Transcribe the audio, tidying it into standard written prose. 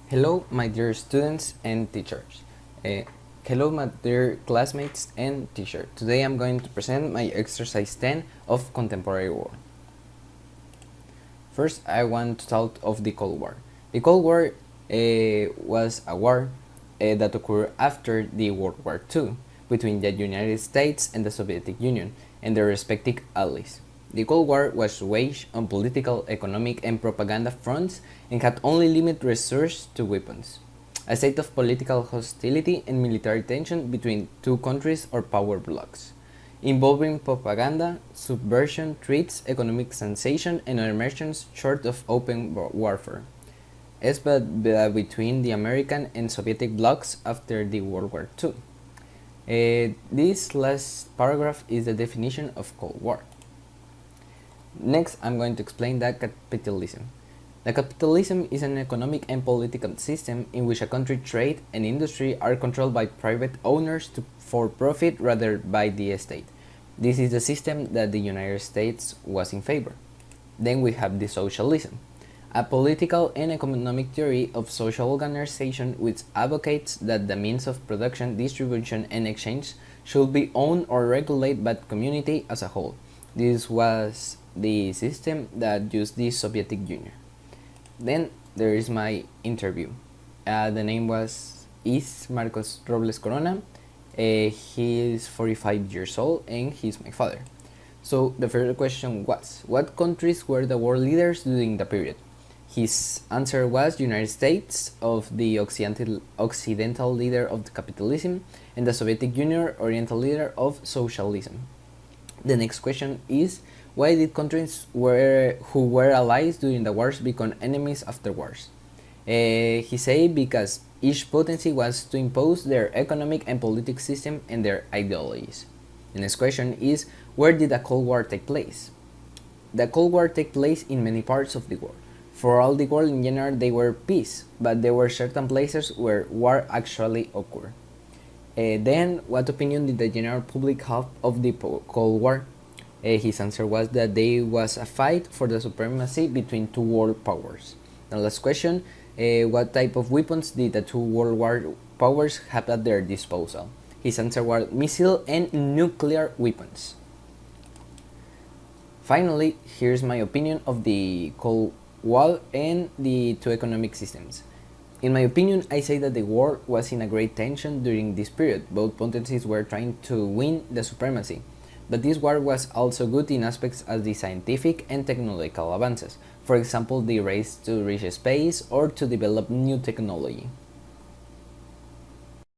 Hello, my dear students and teachers. Uh, Hello, my dear classmates and teacher. Today I'm going to present my exercise 10 of contemporary war. First, I want to talk of the Cold War. The Cold War was a war that occurred after the World War II between the United States and the Soviet Union and their respective allies. The Cold War was waged on political, economic, and propaganda fronts and had only limited resources to weapons. A state of political hostility and military tension between two countries or power blocs, involving propaganda, subversion, threats, economic sensation, and other measures short of open warfare. As but between the American and Soviet blocs after the World War II. This last paragraph is the definition of Cold War. Next, I'm going to explain the capitalism. The capitalism is an economic and political system in which a country trade and industry are controlled by private owners for profit rather by the state. This is the system that the United States was in favor. Then we have the socialism, a political and economic theory of social organization which advocates that the means of production, distribution, and exchange should be owned or regulated by the community as a whole. This was the system that used the Soviet Union. Then there is my interview. The name is Marcos Robles Corona. He is 45 years old and he's my father. So the first question was, what countries were the world leaders during the period? His answer was United States of the Occidental leader of the capitalism and the Soviet Union Oriental leader of socialism. The next question is, why did countries who were allies during the wars become enemies afterwards? He said because each potency was to impose their economic and political system and their ideologies. The next question is, where did the Cold War take place? The Cold War took place in many parts of the world. For all the world in general they were peace, but there were certain places where war actually occurred. Then, what opinion did the general public have of the Cold War? His answer was that there was a fight for the supremacy between two world powers. The last question, what type of weapons did the two world war powers have at their disposal? His answer was missile and nuclear weapons. Finally, here's my opinion of the Cold War and the two economic systems. In my opinion, I say that the world was in a great tension during this period. Both potencies were trying to win the supremacy. But this war was also good in aspects as the scientific and technological advances, for example the race to reach space or to develop new technology.